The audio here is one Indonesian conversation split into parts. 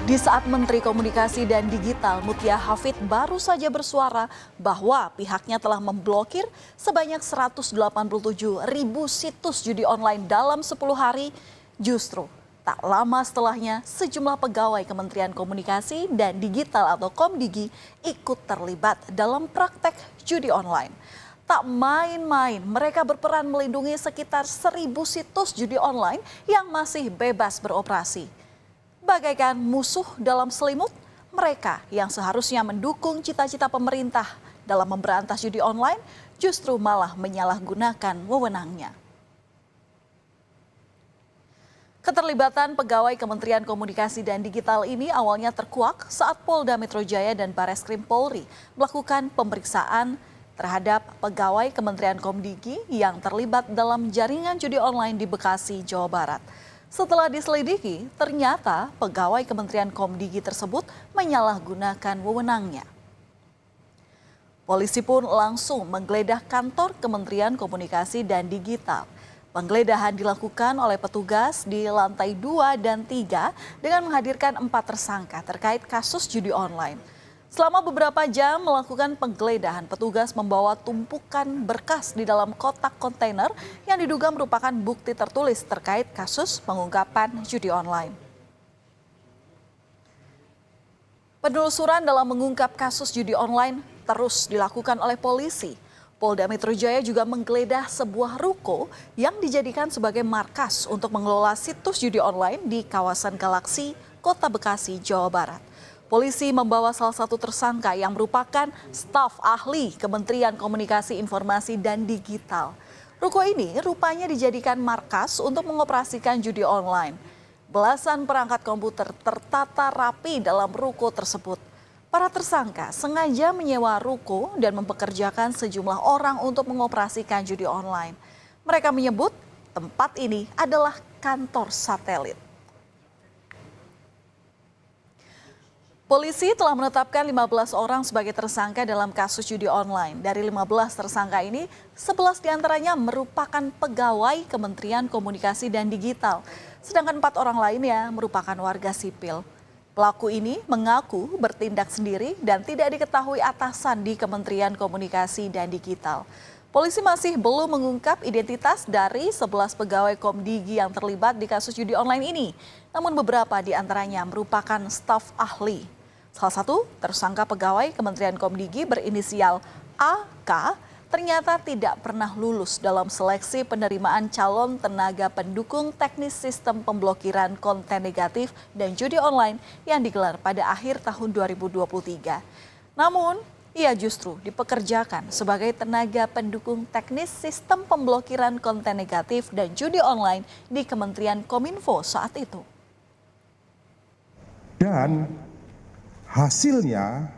Di saat Menteri Komunikasi dan Digital Mutia Hafid baru saja bersuara bahwa pihaknya telah memblokir sebanyak 187 ribu situs judi online dalam 10 hari, justru tak lama setelahnya sejumlah pegawai Kementerian Komunikasi dan Digital atau Komdigi ikut terlibat dalam praktek judi online. Tak main-main, mereka berperan melindungi sekitar 1.000 situs judi online yang masih bebas beroperasi. Bagaikan musuh dalam selimut, mereka yang seharusnya mendukung cita-cita pemerintah dalam memberantas judi online justru malah menyalahgunakan wewenangnya. Keterlibatan pegawai Kementerian Komunikasi dan Digital ini awalnya terkuak saat Polda Metro Jaya dan Bareskrim Polri melakukan pemeriksaan terhadap pegawai Kementerian Komdigi yang terlibat dalam jaringan judi online di Bekasi, Jawa Barat. Setelah diselidiki, ternyata pegawai Kementerian Komdigi tersebut menyalahgunakan wewenangnya. Polisi pun langsung menggeledah kantor Kementerian Komunikasi dan Digital. Penggeledahan dilakukan oleh petugas di lantai 2 dan 3 dengan menghadirkan 4 tersangka terkait kasus judi online. Selama beberapa jam melakukan penggeledahan, petugas membawa tumpukan berkas di dalam kotak kontainer yang diduga merupakan bukti tertulis terkait kasus pengungkapan judi online. Penelusuran dalam mengungkap kasus judi online terus dilakukan oleh polisi. Polda Metro Jaya juga menggeledah sebuah ruko yang dijadikan sebagai markas untuk mengelola situs judi online di kawasan Galaksi, Kota Bekasi, Jawa Barat. Polisi membawa salah satu tersangka yang merupakan staf ahli Kementerian Komunikasi Informasi dan Digital. Ruko ini rupanya dijadikan markas untuk mengoperasikan judi online. Belasan perangkat komputer tertata rapi dalam ruko tersebut. Para tersangka sengaja menyewa ruko dan mempekerjakan sejumlah orang untuk mengoperasikan judi online. Mereka menyebut tempat ini adalah kantor satelit. Polisi telah menetapkan 15 orang sebagai tersangka dalam kasus judi online. Dari 15 tersangka ini, 11 diantaranya merupakan pegawai Kementerian Komunikasi dan Digital. Sedangkan 4 orang lainnya merupakan warga sipil. Pelaku ini mengaku bertindak sendiri dan tidak diketahui atasan di Kementerian Komunikasi dan Digital. Polisi masih belum mengungkap identitas dari 11 pegawai Komdigi yang terlibat di kasus judi online ini. Namun beberapa di antaranya merupakan staf ahli. Salah satu tersangka pegawai Kementerian Komdigi berinisial AK ternyata tidak pernah lulus dalam seleksi penerimaan calon tenaga pendukung teknis sistem pemblokiran konten negatif dan judi online yang digelar pada akhir tahun 2023. Namun, ia justru dipekerjakan sebagai tenaga pendukung teknis sistem pemblokiran konten negatif dan judi online di Kementerian Kominfo saat itu. Dan hasilnya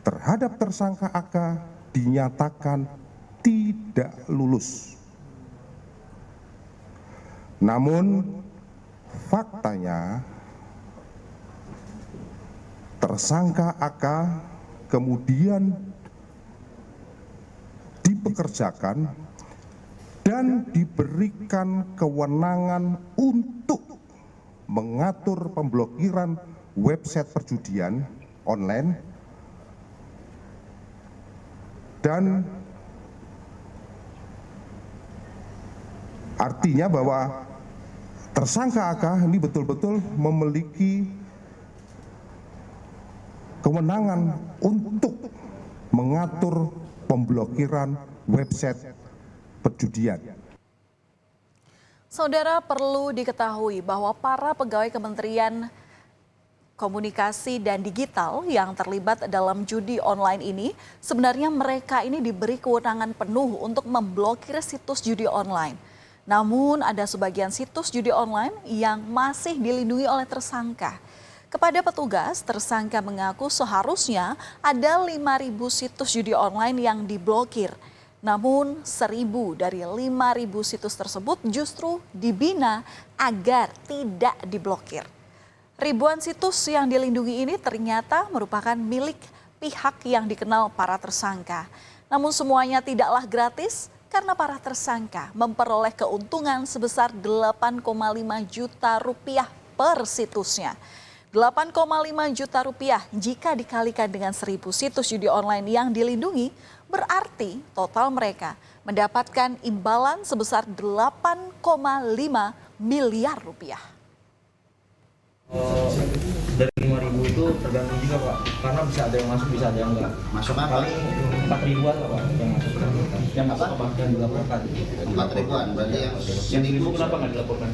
terhadap tersangka AK dinyatakan tidak lulus. Namun faktanya tersangka AK kemudian dipekerjakan dan diberikan kewenangan untuk mengatur pemblokiran website perjudian online dan artinya bahwa tersangka AK ini betul-betul memiliki kewenangan untuk mengatur pemblokiran website perjudian. Saudara, perlu diketahui bahwa para pegawai Kementerian Komunikasi dan Digital yang terlibat dalam judi online ini, sebenarnya mereka ini diberi kewenangan penuh untuk memblokir situs judi online. Namun ada sebagian situs judi online yang masih dilindungi oleh tersangka. Kepada petugas, tersangka mengaku seharusnya ada 5.000 situs judi online yang diblokir. Namun 1.000 dari 5.000 situs tersebut justru dibina agar tidak diblokir. Ribuan situs yang dilindungi ini ternyata merupakan milik pihak yang dikenal para tersangka. Namun semuanya tidaklah gratis karena para tersangka memperoleh keuntungan sebesar 8,5 juta rupiah per situsnya. 8,5 juta rupiah jika dikalikan dengan 1.000 situs judi online yang dilindungi, berarti total mereka mendapatkan imbalan sebesar 8,5 miliar rupiah. Dari 5.000 itu tergantung juga Pak, karena bisa ada yang masuk, bisa ada yang enggak. Masuk apa? Paling 4.000-an lah Pak yang masuk. Yang apa? Yang dilaporkan. 4.000-an, berarti yang 1.000 kenapa nggak dilaporkan?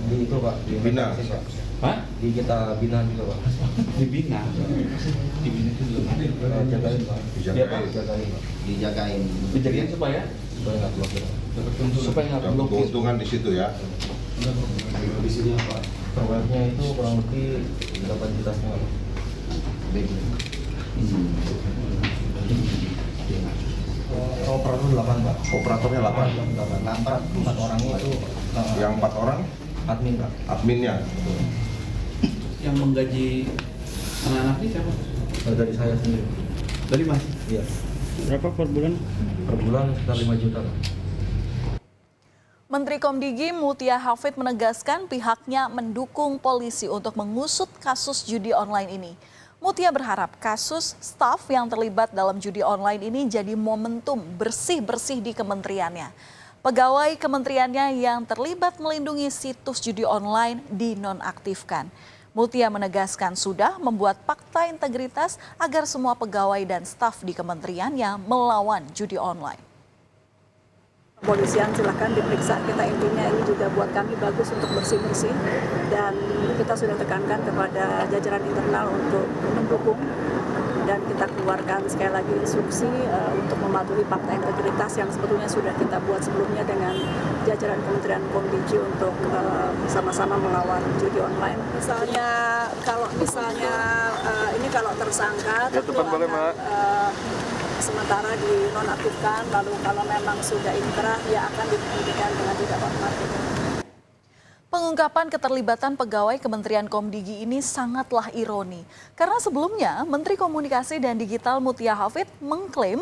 Di itu Pak, di Bina. Pak. Hah? Di kita bina juga Pak. Dibina. Dibina itu belum ada. Jagain Pak. Dijagain. Iya, Pak, jagain Pak. dijagain. Dijagain supaya Supaya nggak blokir. supaya nggak Yang blokir. keuntungan di situ ya. Di sini apa? Proyeknya itu kurang lebih 8 juta setengah Pak. Operator 8 Pak. Operatornya 8. 4 orangnya itu Yang 4 orang admin Pak. adminnya. Yang menggaji anak-anak ini siapa? Dari saya sendiri. Dari Mas. Iya. Berapa per bulan? Per bulan sekitar 5 juta Pak. Menteri Komdigi Mutia Hafid menegaskan pihaknya mendukung polisi untuk mengusut kasus judi online ini. Mutia berharap kasus staf yang terlibat dalam judi online ini jadi momentum bersih-bersih di kementeriannya. Pegawai kementeriannya yang terlibat melindungi situs judi online dinonaktifkan. Mutia menegaskan sudah membuat fakta integritas agar semua pegawai dan staf di kementeriannya melawan judi online. Kepolisian silahkan diperiksa, kita intinya ini juga buat kami bagus untuk bersih-bersih dan kita sudah tekankan kepada jajaran internal untuk mendukung dan kita keluarkan sekali lagi instruksi untuk mematuhi fakta integritas yang sebetulnya sudah kita buat sebelumnya dengan jajaran Kementerian Komdigi untuk sama-sama melawan judi online. Kalau misalnya ini kalau tersangka tentu akan sementara dinonaktifkan, lalu kalau memang sudah inkrah ya akan diberhentikan dengan tidak hormat. Pengungkapan keterlibatan pegawai Kementerian Komdigi ini sangatlah ironi. Karena sebelumnya Menteri Komunikasi dan Digital Mutia Hafid mengklaim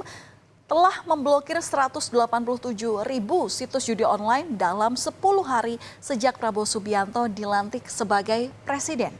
telah memblokir 187.000 situs judi online dalam 10 hari sejak Prabowo Subianto dilantik sebagai presiden.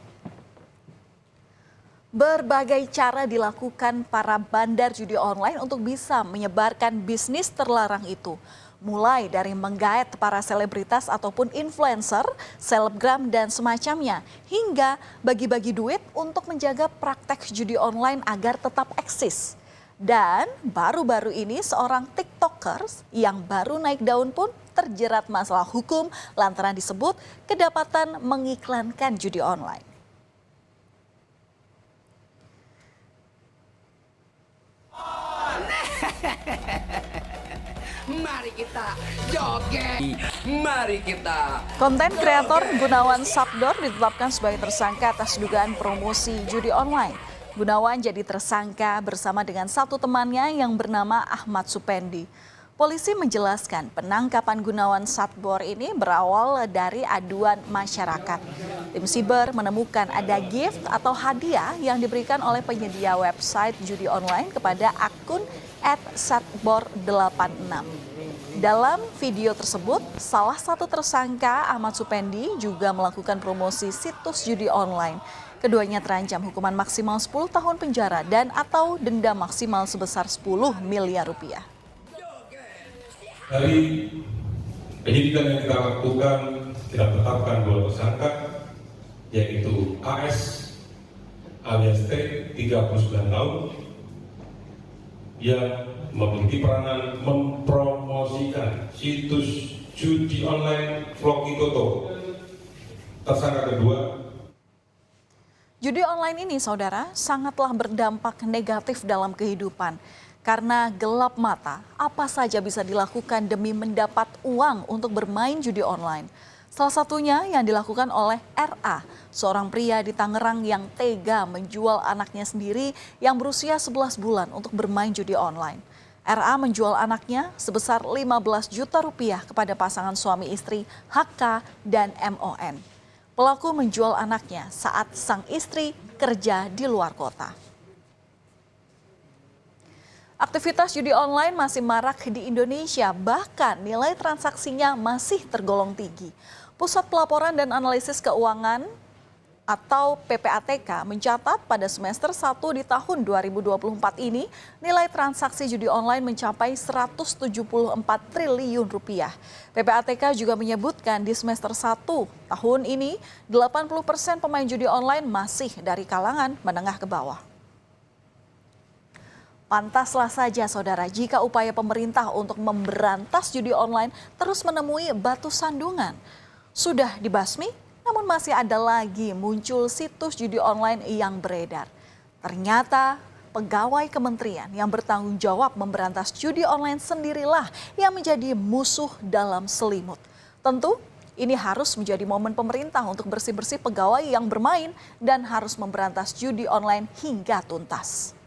Berbagai cara dilakukan para bandar judi online untuk bisa menyebarkan bisnis terlarang itu. Mulai dari menggait para selebritas ataupun influencer, selebgram dan semacamnya, hingga bagi-bagi duit untuk menjaga praktek judi online agar tetap eksis. Dan baru-baru ini seorang TikTokers yang baru naik daun pun terjerat masalah hukum lantaran disebut kedapatan mengiklankan judi online. Mari kita joget, mari kita. Konten kreator Gunawan Sabdor ditetapkan sebagai tersangka atas dugaan promosi judi online. Gunawan jadi tersangka bersama dengan satu temannya yang bernama Ahmad Supendi. Polisi menjelaskan penangkapan Gunawan Sabdor ini berawal dari aduan masyarakat. Tim Siber menemukan ada gift atau hadiah yang diberikan oleh penyedia website judi online kepada akun @satbor86. Dalam video tersebut, salah satu tersangka Ahmad Supendi juga melakukan promosi situs judi online. Keduanya terancam hukuman maksimal 10 tahun penjara dan atau denda maksimal sebesar 10 miliar rupiah. Dari penyidikan yang kita lakukan, kita tetapkan 2 tersangka, yaitu AS alias T, 39 tahun, yang memiliki peranan mempromosikan situs judi online Floki Toto. Tersangka kedua. Judi online ini, saudara, sangatlah berdampak negatif dalam kehidupan. Karena gelap mata, apa saja bisa dilakukan demi mendapat uang untuk bermain judi online. Salah satunya yang dilakukan oleh RA, seorang pria di Tangerang yang tega menjual anaknya sendiri yang berusia 11 bulan untuk bermain judi online. RA menjual anaknya sebesar 15 juta rupiah kepada pasangan suami istri HK dan MON. Pelaku menjual anaknya saat sang istri kerja di luar kota. Aktivitas judi online masih marak di Indonesia, bahkan nilai transaksinya masih tergolong tinggi. Pusat Pelaporan dan Analisis Keuangan atau PPATK mencatat pada semester 1 di tahun 2024 ini nilai transaksi judi online mencapai 174 triliun rupiah. PPATK juga menyebutkan di semester 1 tahun ini 80% pemain judi online masih dari kalangan menengah ke bawah. Pantaslah saja saudara jika upaya pemerintah untuk memberantas judi online terus menemui batu sandungan. Sudah dibasmi, namun masih ada lagi muncul situs judi online yang beredar. Ternyata pegawai kementerian yang bertanggung jawab memberantas judi online sendirilah yang menjadi musuh dalam selimut. Tentu ini harus menjadi momen pemerintah untuk bersih-bersih pegawai yang bermain dan harus memberantas judi online hingga tuntas.